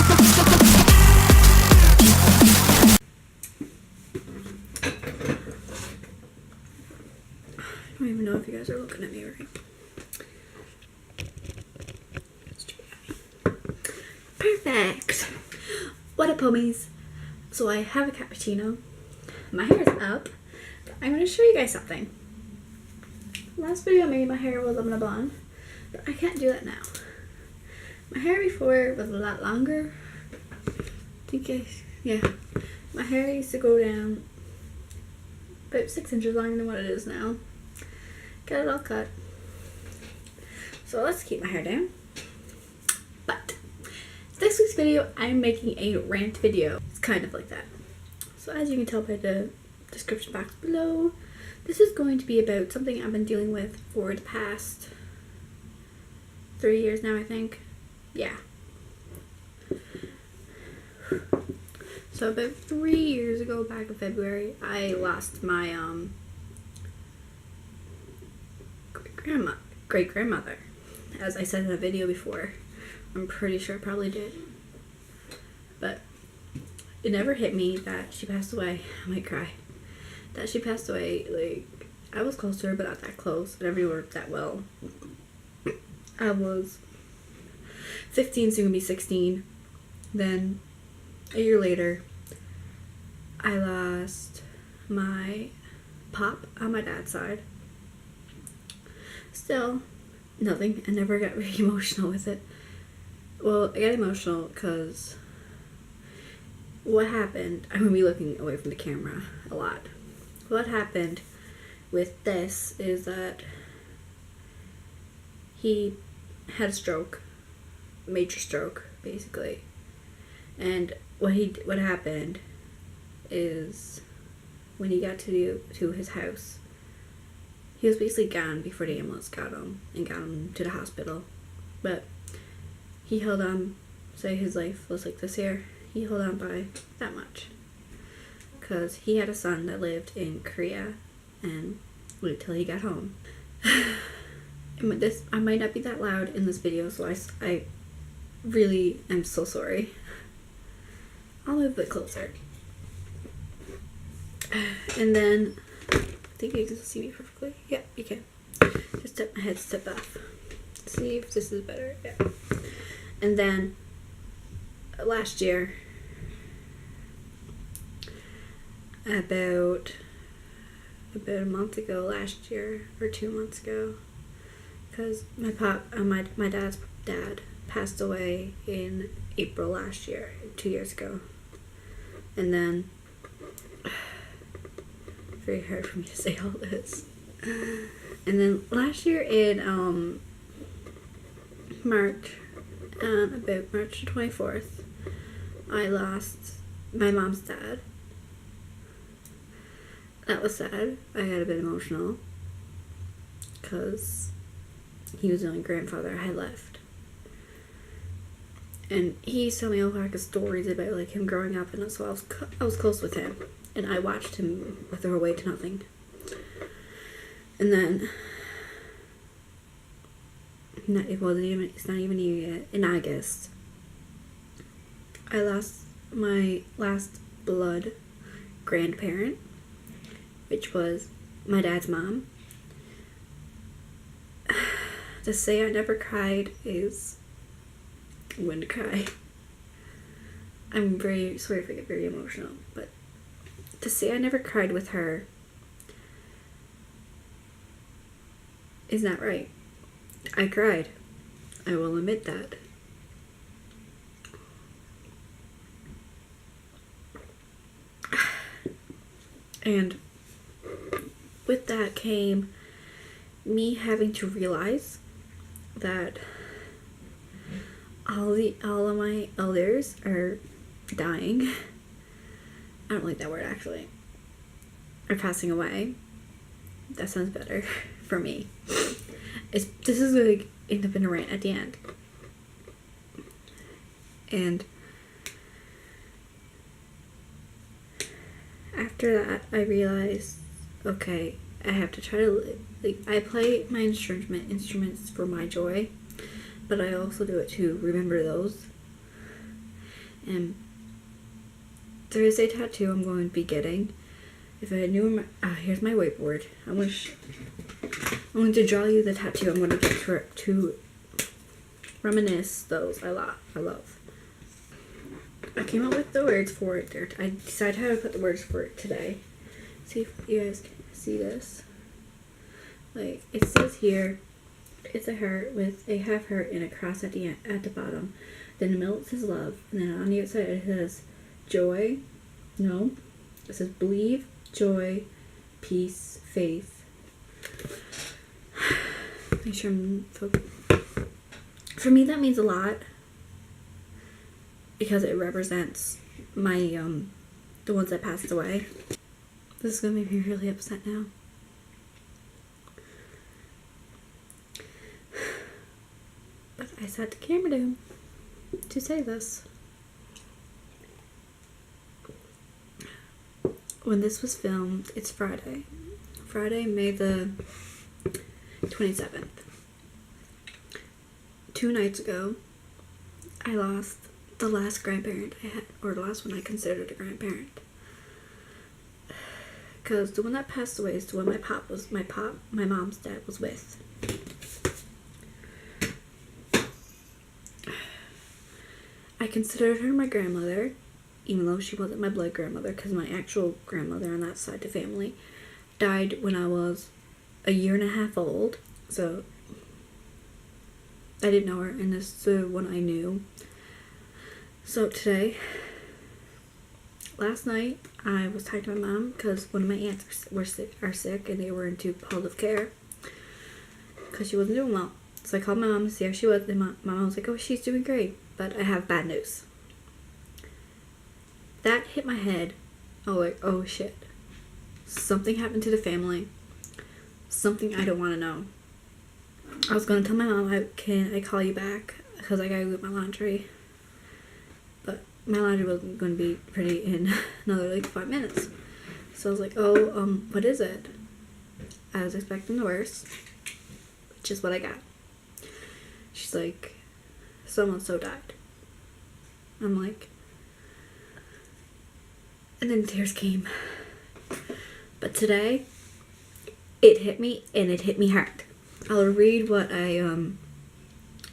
I don't even know if you guys are looking at me right. Perfect. What up, homies? So I have a cappuccino. My hair is up. I'm going to show you guys something. Last video I made, my hair was up in a blonde, but I can't do that now. My hair before was a lot longer. Yeah. My hair used to go down about 6 inches longer than what it is now. Got it all cut. So let's keep my hair down. But next week's video, I'm making a rant video. It's kind of like that. So as you can tell by the description box below, this is going to be about something I've been dealing with for the past 3 years now, I think. Yeah. So about 3 years ago, back in February, I lost my great grandmother. As I said in a video before, I'm pretty sure I probably did. But it never hit me that she passed away. I might cry. That she passed away, like, I was close to her, but not that close. It never worked that well. I was 15, soon to be 16. Then, a year later, I lost my pop on my dad's side. Still, nothing. I never got very emotional with it. Well, I got emotional because what happened, I'm going to be looking away from the camera a lot. What happened with this is that he had a stroke, major stroke, basically. And what happened is when he got to his house, he was basically gone before the ambulance got him and got him to the hospital. But he held on, say his life was like this here, he held on by that much. Because he had a son that lived in Korea and waited till he got home. I might not be that loud in this video, so I really am so sorry. I'll move a bit closer. And then, I think you can see me perfectly. Yeah, you can. Just tip my head, step off. See if this is better. Yeah. And then, last year, about a month ago last year, or 2 months ago, because my dad's dad passed away in April last year, 2 years ago. And then, very hard for me to say all this. And then last year in March, about March 24th, I lost my mom's dad. That was sad. I got a bit emotional because he was the only grandfather I had left. And he used to tell me all kinds of stories about like him growing up, and so I was close with him, and I watched him wither away to nothing. And then it's not even yet. In August, I lost my last blood grandparent, which was my dad's mom. To say I never cried is I'm going to cry. I'm very sorry if I get very emotional, but to say I never cried with her is not right. I cried. I will admit that. And with that came me having to realize that all of my elders are dying. I don't like that word, actually. Are passing away. That sounds better for me. This is like end up in a rant at the end. And after that, I realized, okay, I have to try to, like, I play my instruments for my joy, but I also do it to remember those. And there is a tattoo I'm going to be getting. If I knew here's my whiteboard. I'm going to draw you the tattoo I'm going to get to reminisce those I love. I came up with the words for it. I decided how to put the words for it today. See if you guys can see this. Like, it says here, it's a heart with a half heart and a cross at the bottom. Then in the middle it says love, and then on the outside it says joy. No, it says believe, joy, peace, faith. Make sure I'm focused. For me, that means a lot because it represents my the ones that passed away. This is gonna make me really upset now. But I set the camera down to say this. When this was filmed, it's Friday. Friday, May the 27th. 2 nights ago, I lost the last grandparent I had, or the last one I considered a grandparent. Because the one that passed away is the one my mom's dad was with. I considered her my grandmother, even though she wasn't my blood grandmother, because my actual grandmother on that side of the family died when I was 1.5 years old. So I didn't know her, and this is the one I knew. So today, last night, I was talking to my mom because one of my aunts are sick, and they were into palliative care because she wasn't doing well. So I called my mom to see how she was, and my mom was like, "Oh, she's doing great, but I have bad news." That hit my head. Oh shit. Something happened to the family. Something I don't want to know. I was going to tell my mom, can I call you back? Because I gotta do my laundry. But my laundry wasn't going to be ready in another 5 minutes. So I was like, what is it? I was expecting the worst, which is what I got. She's like, so died. I'm like, and then tears came. But today, it hit me, and it hit me hard. I'll read what I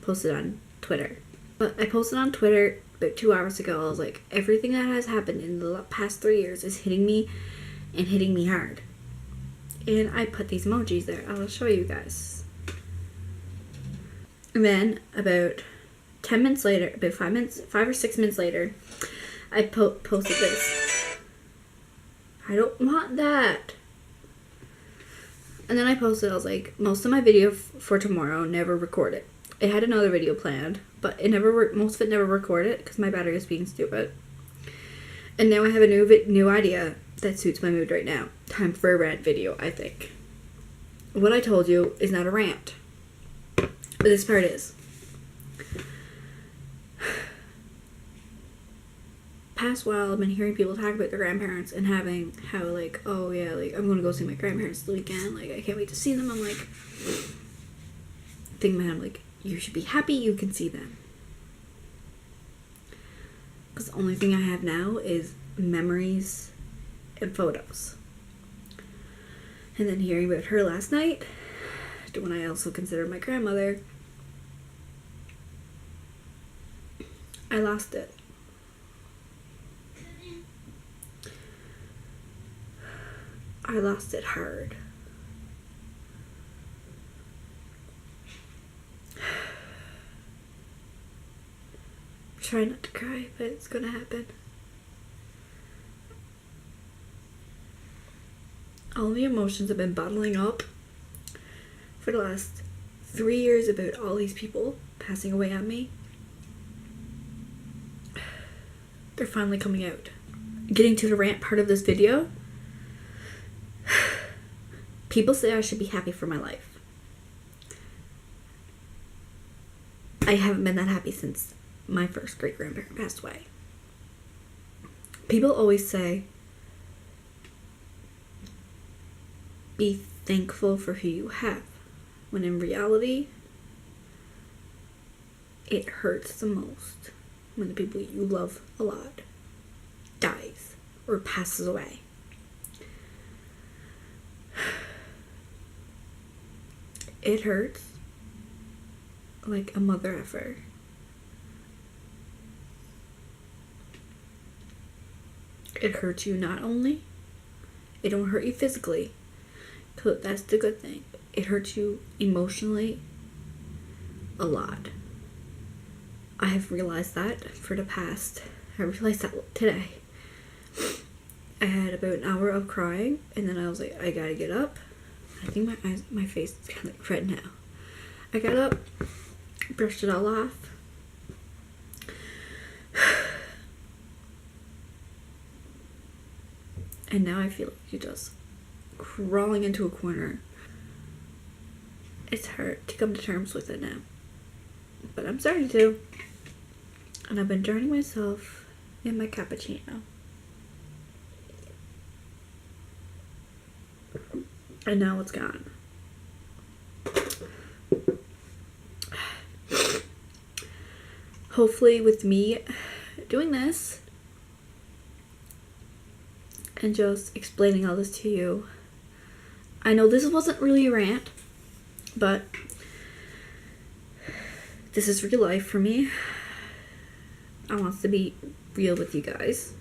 posted on Twitter. But I posted on Twitter about 2 hours ago. I was like, everything that has happened in the past 3 years is hitting me and hitting me hard. And I put these emojis there. I'll show you guys. And then about 10 minutes later, about 5 or 6 minutes later, I posted this. I don't want that. And then I posted, I was like, most of my video for tomorrow never recorded. It had another video planned, but most of it never recorded because my battery was being stupid. And now I have a new idea that suits my mood right now. Time for a rant video, I think. What I told you is not a rant. But this part is. Past while, I've been hearing people talk about their grandparents and having how, oh yeah, I'm gonna go see my grandparents this weekend, I can't wait to see them. I'm like, thinking about it, I'm like, you should be happy you can see them. Because the only thing I have now is memories and photos. And then hearing about her last night, when I also considered my grandmother, I lost it. I lost it hard. I'm trying not to cry, but it's gonna happen. All the emotions have been bottling up for the last 3 years about all these people passing away on me. They're finally coming out. Getting to the rant part of this video, people say I should be happy for my life. I haven't been that happy since my first great-grandparent passed away. People always say, be thankful for who you have. When in reality, it hurts the most when the people you love a lot dies or passes away. It hurts like a mother effer. It hurts you not only, it don't hurt you physically, 'cause that's the good thing. It hurts you emotionally a lot. I have realized that I realized that today. I had about an hour of crying, and then I was like, I gotta get up. I think my face is kind of red now. I got up, brushed it all off. And now I feel like you're just crawling into a corner. It's hard to come to terms with it now. But I'm starting to. And I've been drowning myself in my cappuccino. And now it's gone. Hopefully with me doing this and just explaining all this to you, I know this wasn't really a rant, but this is real life for me. I want to be real with you guys,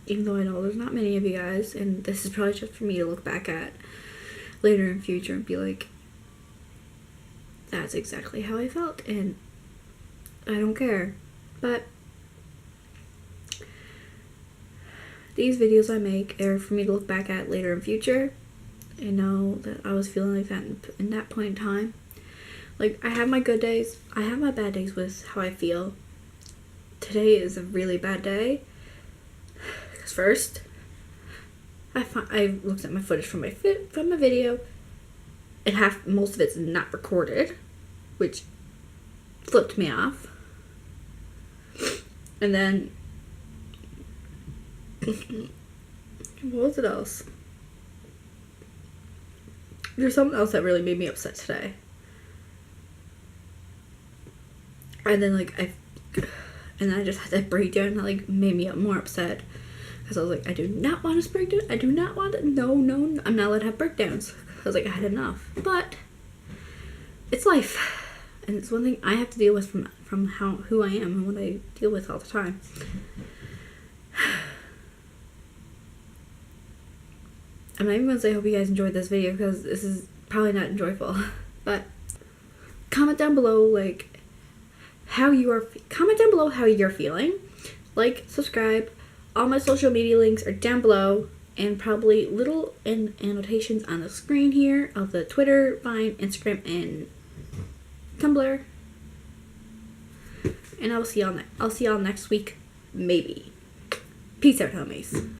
even though I know there's not many of you guys, and this is probably just for me to look back at later in future and be like, that's exactly how I felt, and I don't care. But these videos I make are for me to look back at later in future and know that I was feeling like that in that point in time. Like, I have my good days, I have my bad days with how I feel. Today is a really bad day. Because first, I looked at my footage from my video, and most of it's not recorded, which flipped me off. And then, what was it else? There's something else that really made me upset today. And then I just had that breakdown that made me more upset. Because I was like, I do not want this breakdown. I do not want it. No, I'm not allowed to have breakdowns. I was like, I had enough. But it's life. And it's one thing I have to deal with from who I am and what I deal with all the time. I'm not even going to say I hope you guys enjoyed this video, because this is probably not enjoyable. But comment down below comment down below how you're feeling. Like, subscribe. All my social media links are down below, and probably little annotations on the screen here of the Twitter, Vine, Instagram, and Tumblr. And I'll see y'all next week, maybe. Peace out, homies.